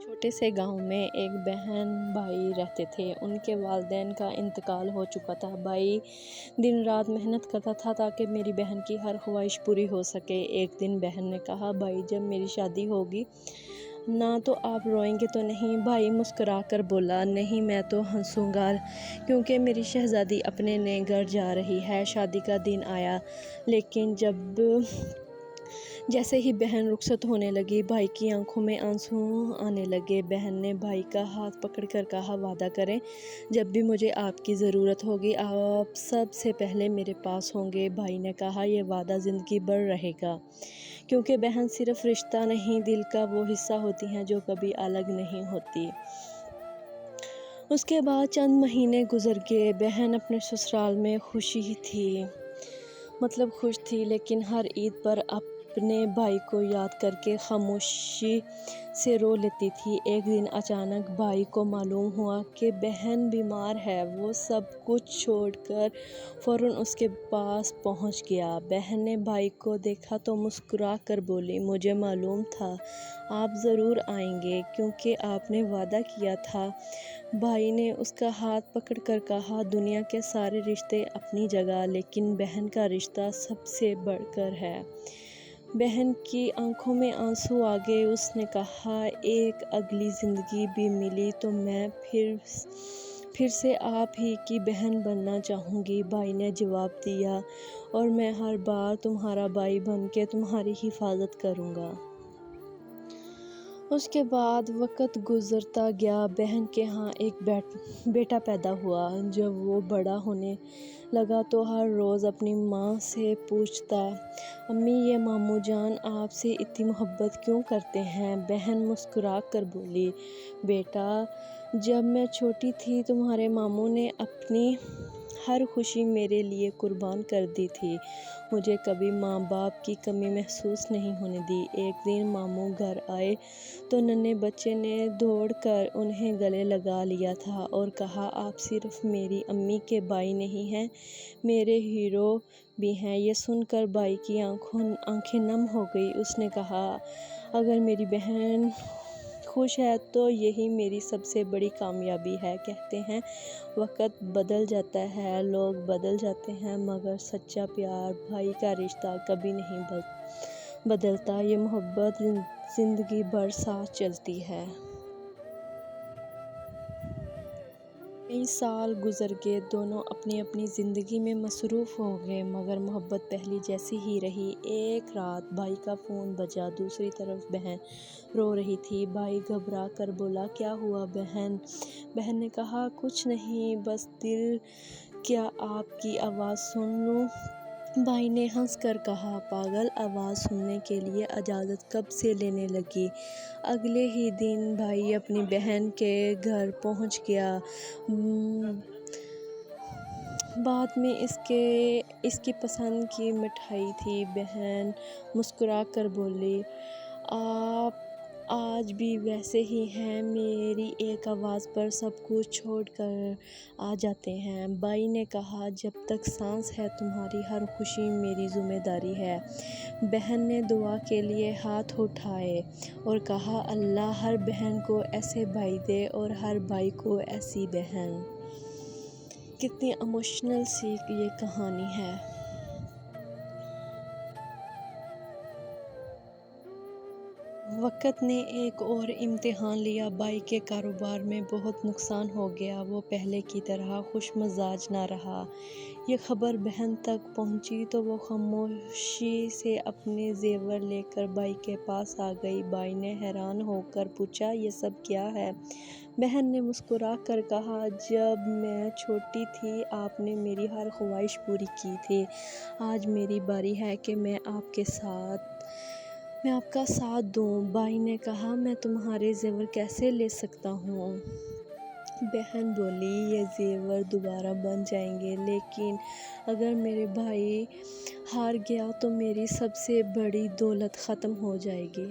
چھوٹے سے گاؤں میں ایک بہن بھائی رہتے تھے۔ ان کے والدین کا انتقال ہو چکا تھا۔ بھائی دن رات محنت کرتا تھا تاکہ میری بہن کی ہر خواہش پوری ہو سکے۔ ایک دن بہن نے کہا، بھائی جب میری شادی ہوگی نا تو آپ روئیں گے تو نہیں؟ بھائی مسکرا کر بولا، نہیں میں تو ہنسوں گا کیونکہ میری شہزادی اپنے نئے گھر جا رہی ہے۔ شادی کا دن آیا لیکن جیسے ہی بہن رخصت ہونے لگی بھائی کی آنکھوں میں آنسو آنے لگے۔ بہن نے بھائی کا ہاتھ پکڑ کر کہا، وعدہ کریں جب بھی مجھے آپ کی ضرورت ہوگی آپ سب سے پہلے میرے پاس ہوں گے۔ بھائی نے کہا، یہ وعدہ زندگی بھر رہے گا کیونکہ بہن صرف رشتہ نہیں دل کا وہ حصہ ہوتی ہیں جو کبھی الگ نہیں ہوتی۔ اس کے بعد چند مہینے گزر گئے۔ بہن اپنے سسرال میں خوش تھی لیکن ہر عید پر اپنے بھائی کو یاد کر کے خاموشی سے رو لیتی تھی۔ ایک دن اچانک بھائی کو معلوم ہوا کہ بہن بیمار ہے۔ وہ سب کچھ چھوڑ کر فوراً اس کے پاس پہنچ گیا۔ بہن نے بھائی کو دیکھا تو مسکرا کر بولی، مجھے معلوم تھا آپ ضرور آئیں گے کیونکہ آپ نے وعدہ کیا تھا۔ بھائی نے اس کا ہاتھ پکڑ کر کہا، دنیا کے سارے رشتے اپنی جگہ لیکن بہن کا رشتہ سب سے بڑھ کر ہے۔ بہن کی آنکھوں میں آنسو آ گئے۔ اس نے کہا، ایک اگلی زندگی بھی ملی تو میں پھر سے آپ ہی کی بہن بننا چاہوں گی۔ بھائی نے جواب دیا، اور میں ہر بار تمہارا بھائی بن کے تمہاری حفاظت کروں گا۔ اس کے بعد وقت گزرتا گیا۔ بہن کے ہاں ایک بیٹا پیدا ہوا۔ جب وہ بڑا ہونے لگا تو ہر روز اپنی ماں سے پوچھتا، امی یہ ماموں جان آپ سے اتنی محبت کیوں کرتے ہیں؟ بہن مسکرا کر بولی، بیٹا جب میں چھوٹی تھی تمہارے ماموں نے اپنی ہر خوشی میرے لیے قربان کر دی تھی۔ مجھے کبھی ماں باپ کی کمی محسوس نہیں ہونے دی۔ ایک دن ماموں گھر آئے تو ننھے بچے نے دوڑ کر انہیں گلے لگا لیا تھا اور کہا، آپ صرف میری امی کے بھائی نہیں ہیں میرے ہیرو بھی ہیں۔ یہ سن کر بھائی کی آنکھیں نم ہو گئیں۔ اس نے کہا، اگر میری بہن خوش ہے تو یہی میری سب سے بڑی کامیابی ہے۔ کہتے ہیں وقت بدل جاتا ہے، لوگ بدل جاتے ہیں مگر سچا پیار بھائی کا رشتہ کبھی نہیں بدلتا۔ یہ محبت زندگی بھر ساتھ چلتی ہے۔ کئی سال گزر گئے۔ دونوں اپنی اپنی زندگی میں مصروف ہو گئے مگر محبت پہلے جیسی ہی رہی۔ ایک رات بھائی کا فون بجا۔ دوسری طرف بہن رو رہی تھی۔ بھائی گھبرا کر بولا، کیا ہوا بہن؟ بہن نے کہا، کچھ نہیں بس دل کیا آپ کی آواز سن لوں۔ بھائی نے ہنس کر کہا، پاگل آواز سننے کے لیے اجازت کب سے لینے لگی؟ اگلے ہی دن بھائی اپنی بہن کے گھر پہنچ گیا۔ بات میں اس کی پسند کی مٹھائی تھی۔ بہن مسکرا کر بولی، آپ آج بھی ویسے ہی ہیں، میری ایک آواز پر سب کچھ چھوڑ کر آ جاتے ہیں۔ بھائی نے کہا، جب تک سانس ہے تمہاری ہر خوشی میری ذمہ داری ہے۔ بہن نے دعا کے لیے ہاتھ اٹھائے اور کہا، اللہ ہر بہن کو ایسے بھائی دے اور ہر بھائی کو ایسی بہن۔ کتنی ایموشنل سی یہ کہانی ہے۔ وقت نے ایک اور امتحان لیا۔ بھائی کے کاروبار میں بہت نقصان ہو گیا۔ وہ پہلے کی طرح خوش مزاج نہ رہا۔ یہ خبر بہن تک پہنچی تو وہ خاموشی سے اپنے زیور لے کر بھائی کے پاس آ گئی۔ بھائی نے حیران ہو کر پوچھا، یہ سب کیا ہے؟ بہن نے مسکرا کر کہا، جب میں چھوٹی تھی آپ نے میری ہر خواہش پوری کی تھی۔ آج میری باری ہے کہ میں آپ کا ساتھ دوں۔ بھائی نے کہا، میں تمہارے زیور کیسے لے سکتا ہوں؟ بہن بولی، یہ زیور دوبارہ بن جائیں گے لیکن اگر میرا بھائی ہار گیا تو میری سب سے بڑی دولت ختم ہو جائے گی۔